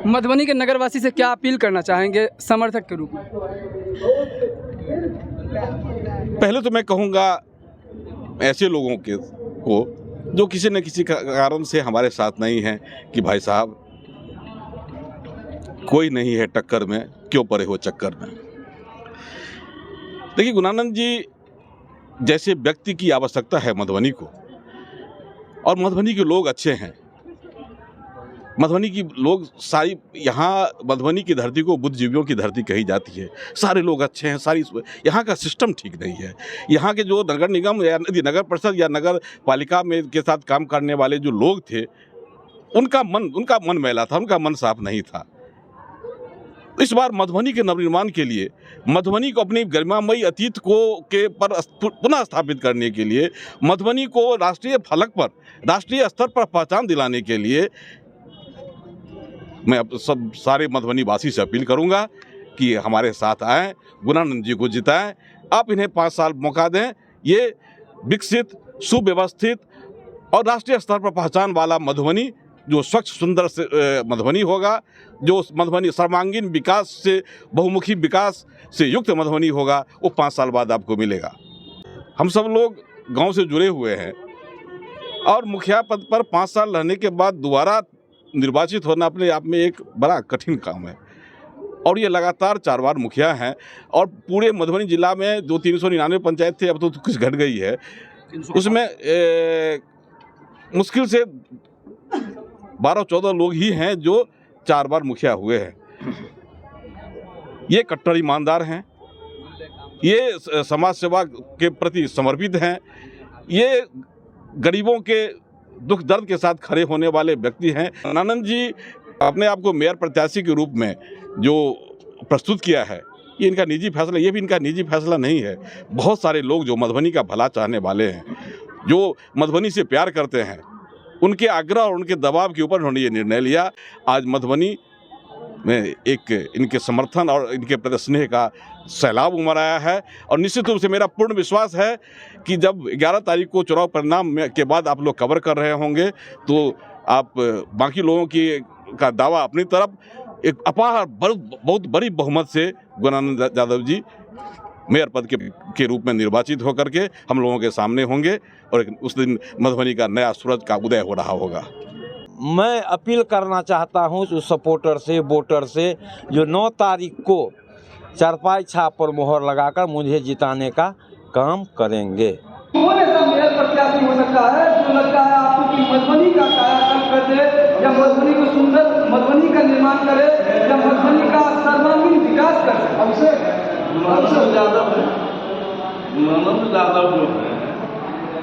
मधुबनी के नगरवासी से क्या अपील करना चाहेंगे समर्थक के रूप में? पहले तो मैं कहूँगा ऐसे लोगों को जो किसी न किसी कारण से हमारे साथ नहीं हैं कि भाई साहब कोई नहीं है टक्कर में, क्यों पड़े हो चक्कर में। देखिए, गुणानंद जी जैसे व्यक्ति की आवश्यकता है मधुबनी को, और मधुबनी के लोग अच्छे हैं। मधुबनी की लोग सारी, यहाँ मधुबनी की धरती को बुद्धिजीवियों की धरती कही जाती है। सारे लोग अच्छे हैं, सारी यहाँ का सिस्टम ठीक नहीं है। यहाँ के जो नगर निगम या नगर परिषद या नगर पालिका में के साथ काम करने वाले जो लोग थे, उनका मन मैला था, उनका मन साफ नहीं था। इस बार मधुबनी के नवनिर्माण के लिए, मधुबनी को अपनी गरिमामयी अतीत को के पर पुनः स्थापित करने के लिए, मधुबनी को राष्ट्रीय फलक पर, राष्ट्रीय स्तर पर पहचान दिलाने के लिए मैं अब सारे मधुबनी वासी से अपील करूंगा कि हमारे साथ आएँ, गुणानंद जी को जिताएं। आप इन्हें 5 साल मौका दें। ये विकसित, सुव्यवस्थित और राष्ट्रीय स्तर पर पहचान वाला मधुबनी, जो स्वच्छ सुंदर से मधुबनी होगा, जो मधुबनी सर्वांगीण विकास से, बहुमुखी विकास से युक्त मधुबनी होगा, वो 5 साल बाद आपको मिलेगा। हम सब लोग गांव से जुड़े हुए हैं और मुखिया पद पर 5 साल रहने के बाद दोबारा निर्वाचित होना अपने आप में एक बड़ा कठिन काम है। और ये लगातार 4 बार मुखिया हैं और पूरे मधुबनी जिला में जो 399 पंचायत थे, अब तो कुछ घट गई है, उसमें मुश्किल से 12-14 लोग ही हैं जो 4 बार मुखिया हुए हैं। ये कट्टर ईमानदार हैं, ये समाज सेवा के प्रति समर्पित हैं, ये गरीबों के दुख दर्द के साथ खड़े होने वाले व्यक्ति हैं। आनंद जी अपने आप को मेयर प्रत्याशी के रूप में जो प्रस्तुत किया है, ये इनका निजी फैसला, ये भी इनका निजी फैसला नहीं है। बहुत सारे लोग जो मधुबनी का भला चाहने वाले हैं, जो मधुबनी से प्यार करते हैं, उनके आग्रह और उनके दबाव के ऊपर उन्होंने ये निर्णय लिया। आज मधुबनी में एक इनके समर्थन और इनके प्रति स्नेह का सैलाब उमड़ आया है। और निश्चित रूप से मेरा पूर्ण विश्वास है कि जब 11 तारीख को चुनाव परिणाम के बाद आप लोग कवर कर रहे होंगे, तो आप बाकी लोगों का दावा अपनी तरफ एक अपार बहुत बड़ी बहुमत से गुणानंद यादव जी मेयर पद के रूप में निर्वाचित होकर के हम लोगों के सामने होंगे और उस दिन मधुबनी का नया सूरज का उदय हो रहा होगा। मैं अपील करना चाहता हूं उस सपोर्टर से, वोटर से, जो 9 तारीख को चारपाई छाप पर मोहर लगाकर मुझे जिताने का काम करेंगे। कौन ऐसा मेयर प्रत्याशी हो सकता है जो लगता है आपको कि मधुबनी का कायाकल्प कर दे, या मधुबनी को सुंदर, मधुबनी का निर्माण करे, या मधुबनी का सर्वांगीण विकास करे? हमसे गुणानंद यादव जो है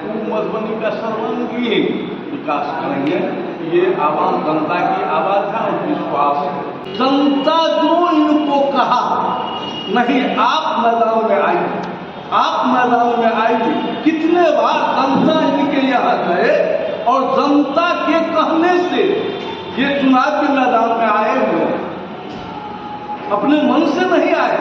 वो मधुबनी का सर्वांगीण विकास करेंगे। ये आवाज जनता की आवाज है और विश्वास है। जनता जो इनको कहा, नहीं आप मैदान में आइए, आप मैदान में आइए। कितने बार जनता इनके यहाँ गए और जनता के कहने से ये चुनाव के मैदान में आए हुए, अपने मन से नहीं आए।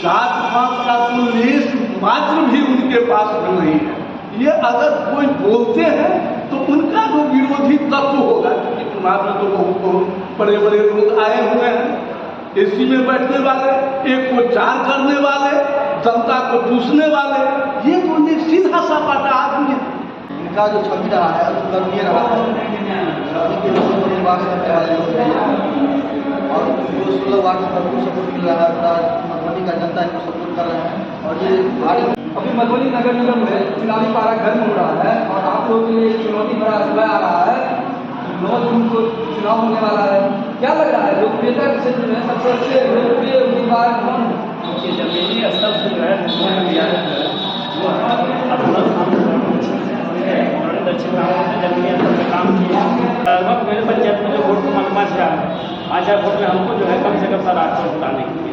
जात पात का तो लेश मात्र भी उनके पास में नहीं है। ये अगर कोई बोलते हैं तो उनका जो विरोधी तत्व होगा, क्योंकि चुनाव में तो बहुत बड़े बड़े लोग आए हुए हैं, एसी में बैठने वाले, एक को 4 करने वाले, जनता को दूसने वाले, ये तो एक सीधा सापाटा आदमी है। इनका जो छवि रहा है अनुकरणीय रहा है, और जो 16 वार्ड में भरपूर सपोर्ट मिल रहा है, मधुबनी का जनता इनको सपोर्ट कर रहे हैं। और ये भारी अभी मधुबनी नगर निगम में चुनावी पारा गर्म हो रहा है और आप लोगों के लिए चुनौती भरा समय आ रहा है। 9 जून को चुनाव होने वाला है, क्या लग रहा है लोकप्रियता के क्षेत्र में सबसे अच्छे लोकप्रिय उम्मीदवार कौन? जमीनी स्तर से जो है दक्षिण गाँव में जमीनी स्तर पर काम किया। लगभग मेरे पंचायत में जो वोट मालूम है, 5000 वोट में हमको जो है कम से कम 800 वोट आने के लिए